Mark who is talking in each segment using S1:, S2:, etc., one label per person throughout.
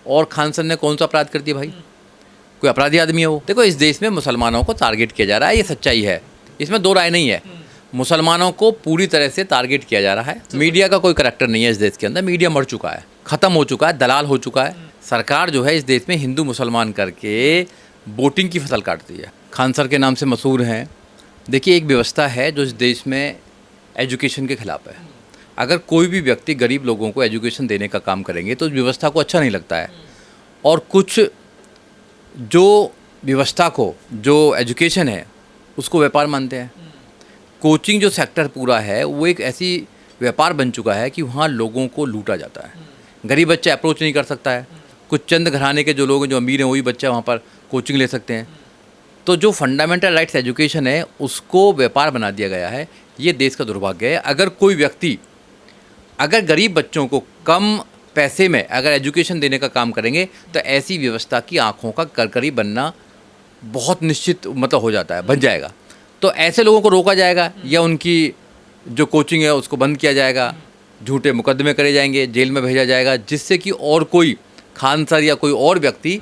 S1: और खान सर ने कौन सा अपराध कर दिया भाई? कोई अपराधी आदमी है वो? देखो, इस देश में मुसलमानों को टारगेट किया जा रहा है, ये सच्चाई है, इसमें दो राय नहीं है। मुसलमानों को पूरी तरह से टारगेट किया जा रहा है। मीडिया का कोई करैक्टर नहीं है इस देश के अंदर। मीडिया मर चुका है, ख़त्म हो चुका है, दलाल हो चुका है। सरकार जो है इस देश में हिंदू मुसलमान करके वोटिंग की फसल काटती है। खान सर के नाम से मशहूर हैं। देखिए, एक व्यवस्था है जो इस देश में एजुकेशन के खिलाफ है। अगर कोई भी व्यक्ति गरीब लोगों को एजुकेशन देने का काम करेंगे तो उस व्यवस्था को अच्छा नहीं लगता है। और कुछ जो व्यवस्था को, जो एजुकेशन है, उसको व्यापार मानते हैं। कोचिंग जो सेक्टर पूरा है वो एक ऐसी व्यापार बन चुका है कि वहाँ लोगों को लूटा जाता है। गरीब बच्चा अप्रोच नहीं कर सकता है। कुछ चंद घराने के जो लोग हैं, जो अमीर हैं, वही बच्चा वहाँ पर कोचिंग ले सकते हैं। तो जो फंडामेंटल राइट्स एजुकेशन है उसको व्यापार बना दिया गया है। ये देश का दुर्भाग्य है। अगर कोई व्यक्ति अगर गरीब बच्चों को कम पैसे में अगर एजुकेशन देने का काम करेंगे तो ऐसी व्यवस्था की आँखों का करकरी बनना बहुत निश्चित मतलब हो जाता है, बन जाएगा। तो ऐसे लोगों को रोका जाएगा या उनकी जो कोचिंग है उसको बंद किया जाएगा, झूठे मुकदमे करे जाएंगे, जेल में भेजा जाएगा, जिससे कि और कोई खान सर या कोई और व्यक्ति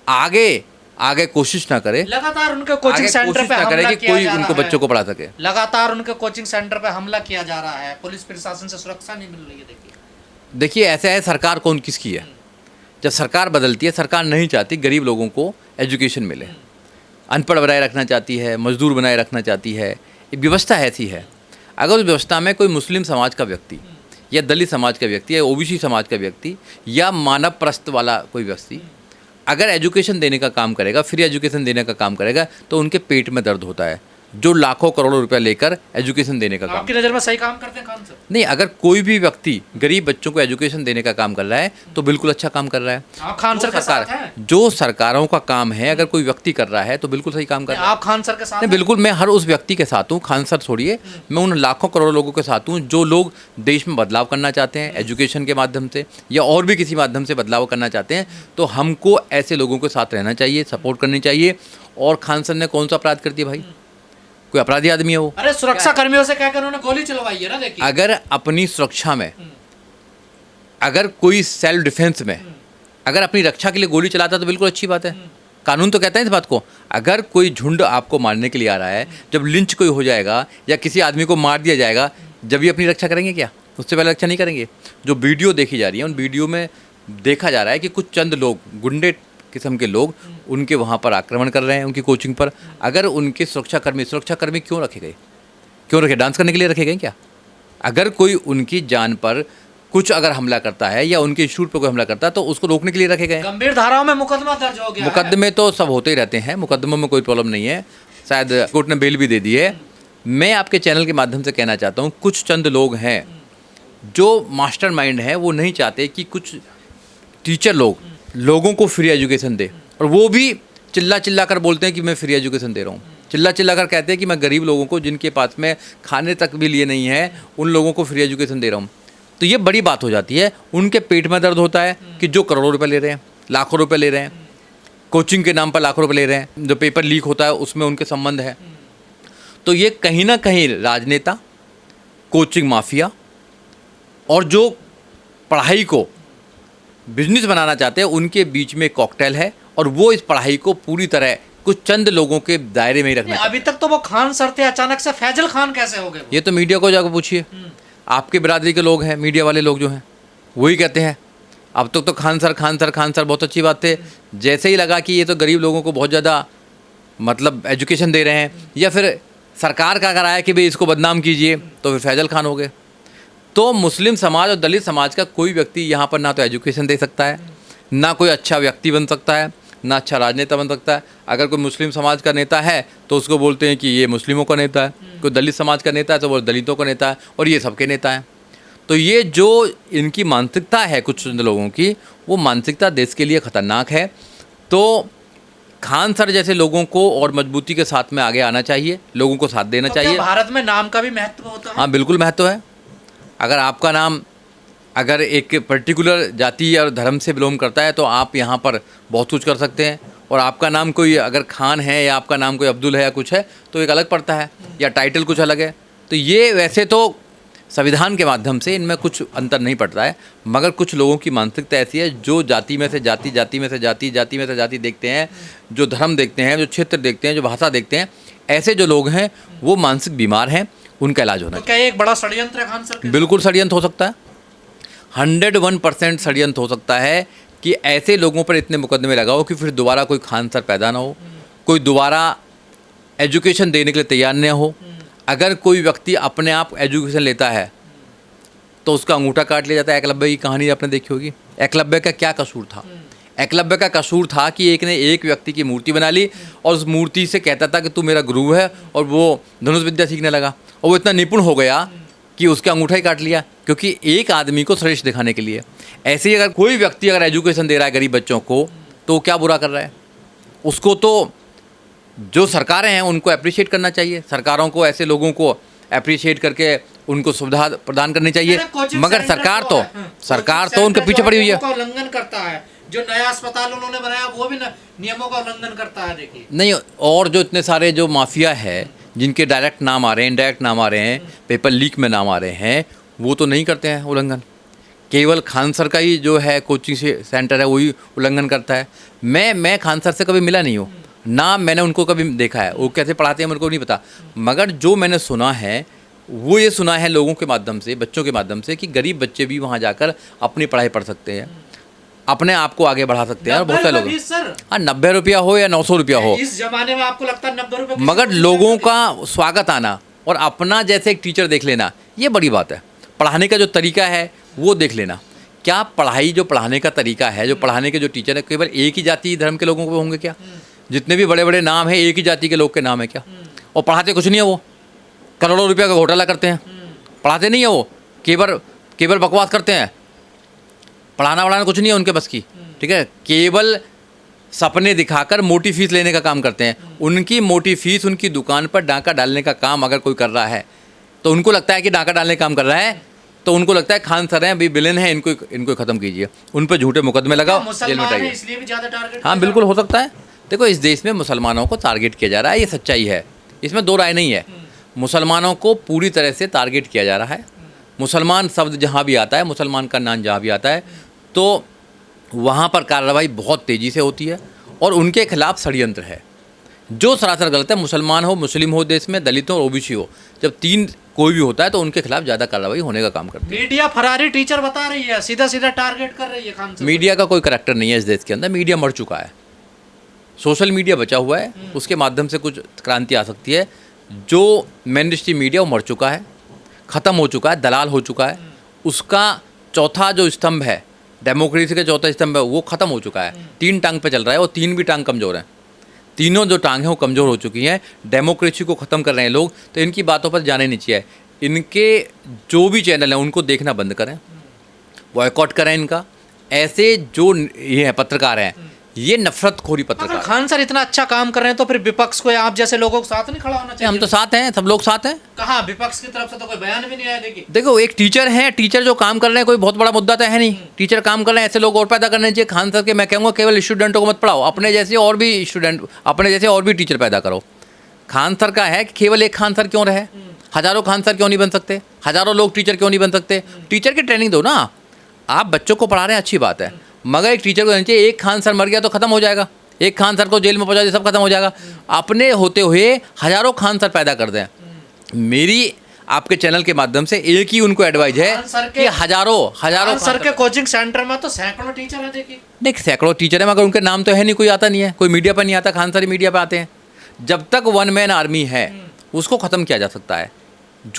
S1: आगे कोशिश ना करे,
S2: लगातार उनके कोचिंग सेंटर पे
S1: करे
S2: हमला
S1: कि
S2: किया
S1: कोई
S2: जा
S1: उनको
S2: रहा
S1: बच्चों को पढ़ा सके।
S2: लगातार उनके कोचिंग सेंटर पे हमला किया जा रहा है। पुलिस प्रशासन से सुरक्षा नहीं मिल रही है।
S1: देखिए, ऐसा है, सरकार कौन किसकी है? जब सरकार बदलती है, सरकार नहीं चाहती गरीब लोगों को एजुकेशन मिले, अनपढ़ बनाए रखना चाहती है, मजदूर बनाए रखना चाहती है। ये व्यवस्था ऐसी है। अगर उस व्यवस्था में कोई मुस्लिम समाज का व्यक्ति या दलित समाज का व्यक्ति या ओबीसी समाज का व्यक्ति या मानव प्रस्थ वाला कोई व्यक्ति अगर एजुकेशन देने का काम करेगा, फ्री एजुकेशन देने का काम करेगा, तो उनके पेट में दर्द होता है, जो लाखों करोड़ों रुपया लेकर एजुकेशन देने का काम।
S2: आपकी नज़र में सही काम करते हैं खान सर?
S1: नहीं, अगर कोई भी व्यक्ति गरीब बच्चों को एजुकेशन देने का काम कर रहा है तो बिल्कुल अच्छा काम कर रहा है।
S2: आप खान सर के साथ हैं?
S1: जो सरकारों का काम है, अगर कोई व्यक्ति कर रहा है तो बिल्कुल सही काम कर रहा है।
S2: आप खान सर के साथ?
S1: नहीं, बिल्कुल, मैं हर उस व्यक्ति के साथ हूँ। खान सर छोड़िए, मैं उन लाखों करोड़ों लोगों के साथ हूँ जो लोग देश में बदलाव करना चाहते हैं एजुकेशन के माध्यम से या और भी किसी माध्यम से बदलाव करना चाहते हैं। तो हमको ऐसे लोगों के साथ रहना चाहिए, सपोर्ट करनी चाहिए। और खान सर ने कौन सा अपराध कर दिया भाई? कोई अपराधी आदमी है वो?
S2: अरे सुरक्षा कर्मियों से कहकर उन्होंने गोली चलवाई है ना। देखिए,
S1: अगर अपनी सुरक्षा में, अगर कोई सेल्फ डिफेंस में अगर अपनी रक्षा के लिए गोली चलाता तो बिल्कुल अच्छी बात है। कानून तो कहता है इस बात को। अगर कोई झुंड आपको मारने के लिए आ रहा है, जब लिंच कोई हो जाएगा या किसी आदमी को मार दिया जाएगा, जब ये अपनी रक्षा करेंगे क्या? उससे पहले रक्षा नहीं करेंगे। जो वीडियो देखी जा रही है, उन वीडियो में देखा जा रहा है कि कुछ चंद लोग, गुंडे किस्म के लोग, उनके वहाँ पर आक्रमण कर रहे हैं, उनकी कोचिंग पर। अगर उनके सुरक्षाकर्मी क्यों रखे गए? क्यों रखे? डांस करने के लिए रखे गए क्या? अगर कोई उनकी जान पर कुछ अगर हमला करता है या उनके इंस्टीट्यूट पर कोई हमला करता है तो उसको रोकने के लिए रखे गए।
S2: गंभीर धाराओं में मुकदमा दर्ज हो गया।
S1: मुकदमे तो सब होते ही रहते हैं, मुकदमों में कोई प्रॉब्लम नहीं है। शायद कोर्ट ने बेल भी दे दी है। मैं आपके चैनल के माध्यम से कहना चाहता हूँ, कुछ चंद लोग हैं जो मास्टरमाइंड हैं, वो नहीं चाहते कि कुछ टीचर लोगों को फ्री एजुकेशन दे, और वो भी चिल्ला कर बोलते हैं कि मैं फ्री एजुकेशन दे रहा हूँ। चिल्ला कर कहते हैं कि मैं गरीब लोगों को, जिनके पास में खाने तक भी लिए नहीं है, उन लोगों को फ्री एजुकेशन दे रहा हूँ। तो ये बड़ी बात हो जाती है। उनके पेट में दर्द होता है कि जो करोड़ों रुपए ले रहे हैं, लाखों रुपए ले रहे हैं, कोचिंग के नाम पर लाखों रुपए ले रहे हैं, जो पेपर लीक होता है उसमें उनके संबंध है। तो ये कहीं ना कहीं राजनेता, कोचिंग माफिया और जो पढ़ाई को बिजनेस बनाना चाहते हैं, उनके बीच में कॉकटेल है। और वो इस पढ़ाई को पूरी तरह कुछ चंद लोगों के दायरे में ही रखना।
S2: अभी तक तो वो खान सर थे, अचानक से फैजल खान कैसे हो गए?
S1: ये तो मीडिया को जाकर पूछिए। आपके बिरादरी के लोग हैं, मीडिया वाले लोग जो हैं, वही कहते हैं। अब तक तो खान सर बहुत अच्छी बात थे। जैसे ही लगा कि ये तो गरीब लोगों को बहुत ज़्यादा मतलब एजुकेशन दे रहे हैं, या फिर सरकार का अगर आया कि भाई इसको बदनाम कीजिए, तो फिर फैजल खान हो गए। तो मुस्लिम समाज और दलित समाज का कोई व्यक्ति यहाँ पर ना तो एजुकेशन दे सकता है, ना कोई अच्छा व्यक्ति बन सकता है, ना अच्छा राजनेता बन सकता है। अगर कोई मुस्लिम समाज का नेता है तो उसको बोलते हैं कि ये मुस्लिमों का नेता है, कोई दलित समाज का नेता है तो वो दलितों का नेता है, और ये सबके नेता हैं। तो ये जो इनकी मानसिकता है कुछ लोगों की, वो मानसिकता देश के लिए ख़तरनाक है। तो खान सर जैसे लोगों को और मजबूती के साथ में आगे आना चाहिए, लोगों को साथ देना चाहिए।
S2: भारत में नाम का भी महत्व होता है?
S1: हाँ, बिल्कुल महत्व है। अगर आपका नाम अगर एक पर्टिकुलर जाति और धर्म से बिलोंग करता है तो आप यहाँ पर बहुत कुछ कर सकते हैं। और आपका नाम कोई अगर खान है या आपका नाम कोई अब्दुल है या कुछ है तो एक अलग पड़ता है, या टाइटल कुछ अलग है। तो ये वैसे तो संविधान के माध्यम से इनमें कुछ अंतर नहीं पड़ता है, मगर कुछ लोगों की मानसिकता ऐसी है जो जाति में से जाति, जाति में से जाति, जाति में से जाति देखते हैं, जो धर्म देखते हैं, जो क्षेत्र देखते हैं, जो भाषा देखते हैं, ऐसे जो लोग हैं वो मानसिक बीमार हैं, उनका इलाज होना
S2: तो क्या ये एक बड़ा षड्यंत्र है खान सर के?
S1: बिल्कुल षड्यंत्र हो सकता है, 101% षड्यंत्र हो सकता है कि ऐसे लोगों पर इतने मुकदमे लगाओ कि फिर दोबारा कोई खान सर पैदा ना हो, कोई दोबारा एजुकेशन देने के लिए तैयार न हो। अगर कोई व्यक्ति अपने आप एजुकेशन लेता है तो उसका अंगूठा काट लिया जाता है। एकलव्य की कहानी आपने देखी होगी। एकलव्य का क्या कसूर था? एकलव्य का कसूर था कि एक ने एक व्यक्ति की मूर्ति बना ली और उस मूर्ति से कहता था कि तू मेरा गुरु है, और वो धनुष विद्या सीखने लगा और वो इतना निपुण हो गया कि उसका अंगूठा ही काट लिया, क्योंकि एक आदमी को श्रेष्ठ दिखाने के लिए। ऐसे ही अगर कोई व्यक्ति अगर एजुकेशन दे रहा है गरीब बच्चों को तो क्या बुरा कर रहा है? उसको तो जो सरकारें हैं उनको अप्रिशिएट करना चाहिए, सरकारों को ऐसे लोगों को अप्रिशिएट करके उनको सुविधा प्रदान करनी चाहिए, मगर सरकार तो उनके पीछे पड़ी हुई है।
S2: उल्लंघन करता है। जो नया अस्पताल उन्होंने बनाया वो भी नियमों का उल्लंघन करता है। देखिए
S1: नहीं, और जो इतने सारे जो माफिया है जिनके डायरेक्ट नाम आ रहे हैं, इनडायरेक्ट नाम आ रहे हैं, पेपर लीक में नाम आ रहे हैं, वो तो नहीं करते हैं उल्लंघन। केवल खान सर का ही जो है कोचिंग सेंटर है वही उल्लंघन करता है। मैं खान सर से कभी मिला नहीं हूँ, ना मैंने उनको कभी देखा है, वो कैसे पढ़ाते हैं मेरे को नहीं पता, मगर जो मैंने सुना है वो ये सुना है लोगों के माध्यम से, बच्चों के माध्यम से, कि गरीब बच्चे भी वहाँ जाकर अपनी पढ़ाई पढ़ सकते हैं, अपने आप को आगे बढ़ा सकते हैं। और बहुत सारे लोग, हाँ 90 रुपया हो या 900 रुपया हो,
S2: इस जमाने में आपको लगता है 90 रुपये,
S1: मगर लोगों का स्वागत आना और अपना जैसे एक टीचर देख लेना, ये बड़ी बात है। पढ़ाने का जो तरीका है वो देख लेना। क्या पढ़ाई जो पढ़ाने का तरीका है, जो पढ़ाने के जो टीचर है, केवल एक ही जाति धर्म के लोगों को होंगे क्या? जितने भी बड़े बड़े नाम हैं एक ही जाति के लोग के नाम है क्या? और पढ़ाते कुछ नहीं है, वो करोड़ों रुपया का घोटाला करते हैं, पढ़ाते नहीं है, वो केवल बकवास करते हैं, पढ़ाना वढ़ाना कुछ नहीं है उनके बस की, ठीक है। केवल सपने दिखाकर मोटी फीस लेने का काम करते हैं। उनकी मोटी फीस, उनकी दुकान पर डाका डालने का काम अगर कोई कर रहा है तो उनको लगता है कि डाका डालने का काम कर रहा है, तो उनको लगता है खान सर हैं, अभी विलेन है, इनको ख़त्म कीजिए, उन पर झूठे मुकदमे लगाओ, जेल में डालिए।
S2: इसलिए भी ज़्यादा टारगेट,
S1: हाँ बिल्कुल हो सकता है। देखो, इस देश में मुसलमानों को टारगेट किया जा रहा है, ये सच्चाई है, इसमें दो राय नहीं है। मुसलमानों को पूरी तरह से टारगेट किया जा रहा है। मुसलमान शब्द जहाँ भी आता है, मुसलमान का नाम जहाँ भी आता है, तो वहाँ पर कार्रवाई बहुत तेज़ी से होती है और उनके खिलाफ षड्यंत्र है जो सरासर गलत है। मुसलमान हो, मुस्लिम हो, देश में दलित हो और ओबीसी हो, जब तीन कोई भी होता है तो उनके खिलाफ ज़्यादा कार्रवाई होने का काम करती है।
S2: मीडिया फरारी टीचर बता रही है, सीधा सीधा टारगेट कर रही है खान सर।
S1: मीडिया का कोई करैक्टर नहीं है इस देश के अंदर, मीडिया मर चुका है, सोशल मीडिया बचा हुआ है, उसके माध्यम से कुछ क्रांति आ सकती है। जो मेन स्ट्रीम मीडिया वो मर चुका है, ख़त्म हो चुका है, दलाल हो चुका है। उसका चौथा जो स्तंभ है, डेमोक्रेसी का चौथा स्तंभ है, वो ख़त्म हो चुका है। 3 टांग पे चल रहा है और 3 भी टांग कमज़ोर हैं, तीनों जो टांग हैं वो कमज़ोर हो चुकी हैं। डेमोक्रेसी को ख़त्म कर रहे हैं लोग, तो इनकी बातों पर जाने नहीं चाहिए। इनके जो भी चैनल हैं उनको देखना बंद करें, बॉयकॉट करें इनका। ऐसे जो ये हैं पत्रकार हैं, ये नफरतखोरी पत्रकार।
S2: अगर खान सर इतना अच्छा काम कर रहे हैं तो फिर विपक्ष को, आप जैसे लोगों के साथ नहीं खड़ा होना चाहिए?
S1: हम तो साथ हैं, सब लोग साथ हैं।
S2: कहाँ विपक्ष की तरफ से तो कोई बयान भी नहीं आया।
S1: देखो, एक टीचर है, टीचर जो काम कर रहे हैं, कोई बहुत बड़ा मुद्दा तो है नहीं, टीचर काम कर रहे हैं, ऐसे लोग और पैदा करने चाहिए। खान सर के मैं कहूँगा केवल स्टूडेंटों को मत पढ़ाओ, अपने जैसे और भी स्टूडेंट, अपने जैसे और भी टीचर पैदा करो। खान सर का है कि केवल एक खान सर क्यों रहे, हज़ारों खान सर क्यों नहीं बन सकते, हज़ारों लोग टीचर क्यों नहीं बन सकते? टीचर की ट्रेनिंग दो ना। आप बच्चों को पढ़ा रहे हैं, अच्छी बात है, मगर एक टीचर को देना चाहिए। एक खान सर मर गया तो ख़त्म हो जाएगा, एक खान सर को जेल में पहुंचा दिया, सब खत्म हो जाएगा। अपने होते हुए हज़ारों खान सर पैदा कर दें। मेरी आपके चैनल के माध्यम से एक ही उनको एडवाइस है कि हज़ारों
S2: खान सर के कोचिंग सेंटर में तो सैकड़ों टीचर हैं। देखिए,
S1: नहीं, सैकड़ों टीचर हैं, मगर उनके नाम तो है नहीं, कोई आता नहीं है, कोई मीडिया पर नहीं आता। खान सर मीडिया पर आते हैं। जब तक वन मैन आर्मी है उसको ख़त्म किया जा सकता है।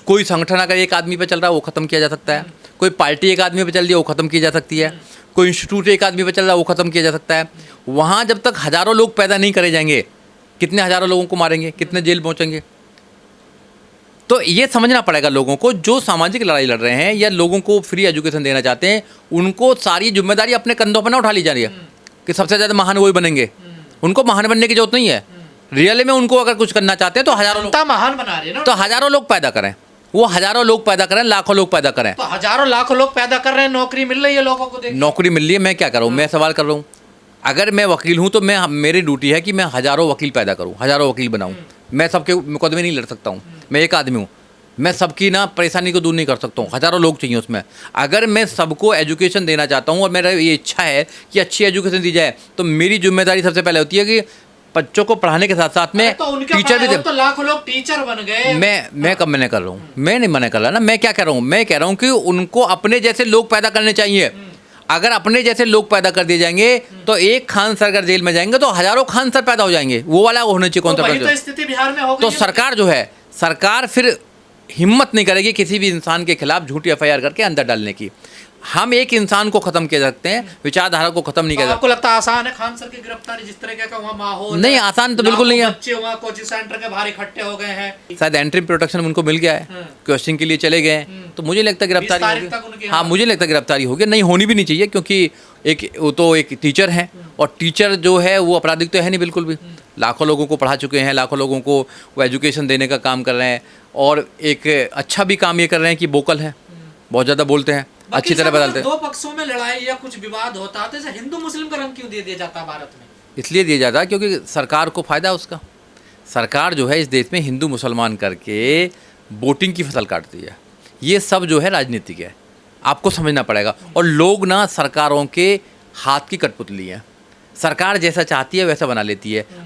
S1: कोई संगठन अगर एक आदमी पे चल रहा है वो ख़त्म किया जा सकता है, कोई पार्टी एक आदमी पे चल रही है वो ख़त्म की जा सकती है, कोई इंस्टीट्यूट एक आदमी पे चल रहा है वो ख़त्म किया जा सकता है। वहाँ जब तक हज़ारों लोग पैदा नहीं करे जाएंगे, कितने हज़ारों लोगों को मारेंगे, कितने जेल पहुँचेंगे? तो ये समझना पड़ेगा लोगों को, जो सामाजिक लड़ाई लड़ रहे हैं या लोगों को फ्री एजुकेशन देना चाहते हैं, उनको सारी जिम्मेदारी अपने कंधों पर ना उठा ली जा रही है कि सबसे ज़्यादा महान वही बनेंगे। उनको महान बनने की जरूरत नहीं है। रियल में उनको अगर कुछ करना चाहते हैं तो हज़ारों लोग
S2: महान बना रही है ना,
S1: तो हज़ारों लोग पैदा करें, वो हज़ारों लोग पैदा करें, लाखों लोग पैदा करें।
S2: तो हज़ारों लाखों लोग पैदा कर रहे हैं, नौकरी मिल रही है लोगों को।
S1: नौकरी मिल रही है, मैं क्या कर रहा हूँ? मैं सवाल कर रहा हूँ। अगर मैं वकील हूँ तो मेरी ड्यूटी है कि मैं हज़ारों वकील पैदा करूँ, हज़ारों वकील बनाऊँ। मैं सबके मुकदमे नहीं लड़ सकता हूँ, मैं एक आदमी हूँ। मैं सबकी ना परेशानी को दूर नहीं कर सकता हूँ, हज़ारों लोग चाहिए उसमें। अगर मैं सबको एजुकेशन देना चाहता हूँ और मेरा ये इच्छा है कि अच्छी एजुकेशन दी जाए, तो मेरी जिम्मेदारी सबसे पहले होती है कि बच्चों को पढ़ाने के साथ साथ में
S2: तो उनके
S1: टीचर भी
S2: तो लाखों लोग टीचर बन गए।
S1: मैं कब मना कर रहा हूँ? मैं नहीं मना कर रहा ना। मैं क्या कह रहा हूँ? मैं कह रहा हूँ कि उनको अपने जैसे लोग पैदा करने चाहिए। अगर अपने जैसे लोग पैदा कर दिए जाएंगे तो एक खान सर अगर जेल में जाएंगे तो हज़ारों खान सर पैदा हो जाएंगे। वो वाला होना चाहिए
S2: तो वही
S1: कॉन्सेप्ट।
S2: तो स्थिति बिहार में हो गई
S1: तो
S2: है।
S1: सरकार जो है, सरकार फिर हिम्मत नहीं करेगी किसी भी इंसान के खिलाफ झूठी एफआईआर करके अंदर डालने की। हम एक इंसान को खत्म कर सकते हैं, विचारधारा को खत्म नहीं
S2: तो
S1: कर सकते।
S2: आपको लगता है आसान है खान सर की गिरफ्तारी? जिस तरह का वहाँ माहौल
S1: नहीं,
S2: है,
S1: आसान तो बिल्कुल नहीं है।
S2: बच्चे वहाँ कोचिंग सेंटर के बाहर इकट्ठे हो गए हैं।
S1: शायद एंट्री प्रोटेक्शन उनको मिल गया है, क्वेश्चन के लिए चले गए हैं, तो मुझे लगता है
S2: 20 तारीख
S1: गिरफ्तारी
S2: तक उनकी
S1: होगी। हाँ, मुझे लगता है गिरफ्तारी होगी। नहीं होनी भी नहीं चाहिए, क्योंकि वो तो एक टीचर हैं, और टीचर जो है वो आपराधिक तो है नहीं बिल्कुल भी। लाखों लोगों को पढ़ा चुके हैं, लाखों लोगों को वो एजुकेशन देने का काम कर रहे हैं, और एक अच्छा भी काम ये कर रहे हैं कि वोकल है, बहुत ज़्यादा बोलते हैं, अच्छी तरह बदलते हैं।
S2: दो पक्षों में लड़ाई या कुछ विवाद होता है तो इसे हिंदू मुस्लिम का रंग क्यों दे दिया जाता है भारत में?
S1: इसलिए दिया जाता है क्योंकि सरकार को फ़ायदा है उसका। सरकार जो है इस देश में हिंदू मुसलमान करके वोटिंग की फसल काटती है। ये सब जो है राजनीतिक है, आपको समझना पड़ेगा। और लोग ना सरकारों के हाथ की कठपुतली हैं, सरकार जैसा चाहती है वैसा बना लेती है।